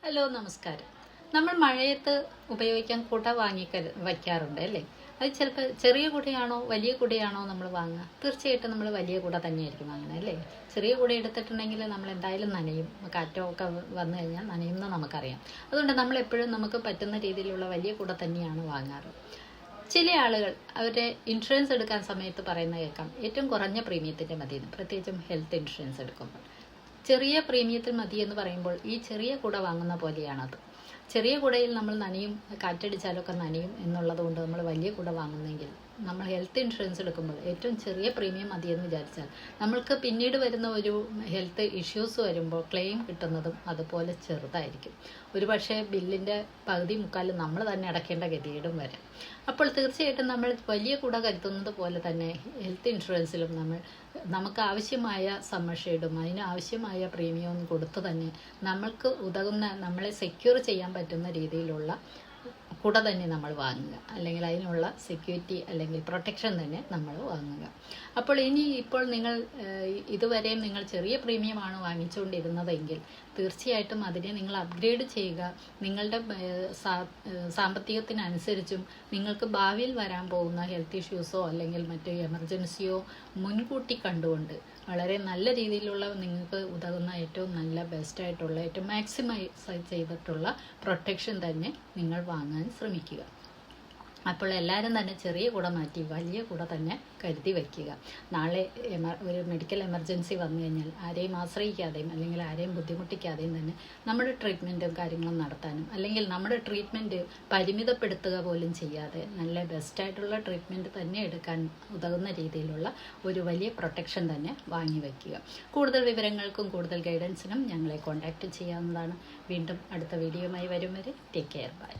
Hello നമസ്കാരം. നമ്മൾ മഴയത്ത് ഉപയോഗിക്കാൻ കുട വയ്ക്കാറുണ്ട് അല്ലേ? അത് ചിലപ്പോൾ ചെറിയ കുടയാണോ വലിയ കുടയാണോ നമ്മൾ വാങ്ങുക? തീർച്ചയായിട്ടും നമ്മൾ വലിയ കുട തന്നെയായിരിക്കും വാങ്ങുന്നത് അല്ലേ? ചെറിയ കുട എടുത്തിട്ടുണ്ടെങ്കിൽ നമ്മൾ എന്തായാലും നനയും, കാറ്റോ ഒക്കെ വന്നു കഴിഞ്ഞാൽ നനയുമെന്ന് നമുക്കറിയാം. അതുകൊണ്ട് നമ്മൾ എപ്പോഴും നമുക്ക് പറ്റുന്ന രീതിയിലുള്ള വലിയ കുട തന്നെയാണ് വാങ്ങാറ്. ചില ആളുകൾ അവരുടെ ഇൻഷുറൻസ് എടുക്കാൻ സമയത്ത് പറയുന്ന കേൾക്കാം, ഏറ്റവും കുറഞ്ഞ പ്രീമിയത്തിൻ്റെ മതിയെന്ന്, പ്രത്യേകിച്ചും ഹെൽത്ത് ഇൻഷുറൻസ് എടുക്കുമ്പോൾ. ചെറിയ പ്രീമിയത്തിൽ മതി എന്ന് പറയുമ്പോൾ ഈ ചെറിയ കുട വാങ്ങുന്ന പോലെയാണത്. ചെറിയ കുടയിൽ നമ്മൾ നനയും, കാറ്റടിച്ചാലൊക്കെ നനയും എന്നുള്ളത് കൊണ്ട് നമ്മൾ വലിയ കുട വാങ്ങുന്നെങ്കിൽ നമ്മൾ ഹെൽത്ത് ഇൻഷുറൻസ് എടുക്കുമ്പോൾ ഏറ്റവും ചെറിയ പ്രീമിയം മതിയെന്ന് വിചാരിച്ചാൽ നമ്മൾക്ക് പിന്നീട് വരുന്ന ഒരു ഹെൽത്ത് ഇഷ്യൂസ് വരുമ്പോൾ ക്ലെയിം കിട്ടുന്നതും അതുപോലെ ചെറുതായിരിക്കും. ഒരു പക്ഷേ ബില്ലിൻ്റെ പകുതി മുക്കാലും നമ്മൾ തന്നെ അടയ്ക്കേണ്ട ഗതികേടും വരാം. അപ്പോൾ തീർച്ചയായിട്ടും നമ്മൾ വലിയ കുട കരുതുന്നത് പോലെ തന്നെ ഹെൽത്ത് ഇൻഷുറൻസിലും നമുക്ക് ആവശ്യമായ സമ്മർഷേഡും അതിനാവശ്യമായ പ്രീമിയവും കൊടുത്ത് തന്നെ നമ്മൾക്ക് ഉതകുന്ന, നമ്മളെ സെക്യൂർ ചെയ്യാൻ പറ്റുന്ന രീതിയിലുള്ള കുട തന്നെ നമ്മൾ വാങ്ങുക, അല്ലെങ്കിൽ അതിനുള്ള സെക്യൂരിറ്റി അല്ലെങ്കിൽ പ്രൊട്ടക്ഷൻ തന്നെ നമ്മൾ വാങ്ങുക. അപ്പോൾ ഇപ്പോൾ നിങ്ങൾ ഇതുവരെയും നിങ്ങൾ ചെറിയ പ്രീമിയമാണ് വാങ്ങിച്ചുകൊണ്ടിരുന്നതെങ്കിൽ തീർച്ചയായിട്ടും അതിനെ നിങ്ങൾ അപ്ഗ്രേഡ് ചെയ്യുക. നിങ്ങളുടെ സാമ്പത്തികത്തിനനുസരിച്ചും നിങ്ങൾക്ക് ഭാവിയിൽ വരാൻ പോകുന്ന ഹെൽത്ത് ഇഷ്യൂസോ അല്ലെങ്കിൽ മറ്റു എമർജൻസിയോ മുൻകൂട്ടി കണ്ടുകൊണ്ട് വളരെ നല്ല രീതിയിലുള്ള നിങ്ങൾക്ക് ഉതകുന്ന ഏറ്റവും നല്ല ബെസ്റ്റായിട്ടുള്ള ഏറ്റവും മാക്സിമൈസ് ചെയ്തിട്ടുള്ള പ്രൊട്ടക്ഷൻ തന്നെ നിങ്ങൾ വാങ്ങാൻ ശ്രമിക്കുക. അപ്പോൾ എല്ലാവരും തന്നെ ചെറിയ കുട മാറ്റി വലിയ കുട തന്നെ കരുതി വയ്ക്കുക. നാളെ ഒരു മെഡിക്കൽ എമർജൻസി വന്നു കഴിഞ്ഞാൽ ആരെയും ആശ്രയിക്കാതെയും അല്ലെങ്കിൽ ആരെയും ബുദ്ധിമുട്ടിക്കാതെയും തന്നെ നമ്മുടെ ട്രീറ്റ്മെൻറ്റും കാര്യങ്ങളും നടത്താനും, അല്ലെങ്കിൽ നമ്മുടെ ട്രീറ്റ്മെൻറ്റ് പരിമിതപ്പെടുത്തുക പോലും ചെയ്യാതെ നല്ല ബെസ്റ്റായിട്ടുള്ള ട്രീറ്റ്മെൻറ്റ് തന്നെ എടുക്കാൻ ഉതകുന്ന രീതിയിലുള്ള ഒരു വലിയ പ്രൊട്ടക്ഷൻ തന്നെ വാങ്ങി വയ്ക്കുക. കൂടുതൽ വിവരങ്ങൾക്കും കൂടുതൽ ഗൈഡൻസിനും ഞങ്ങളെ കോൺടാക്റ്റ് ചെയ്യാവുന്നതാണ്. വീണ്ടും അടുത്ത വീഡിയോയുമായി വരും വരെ ടേക്ക് കെയർ. ബൈ.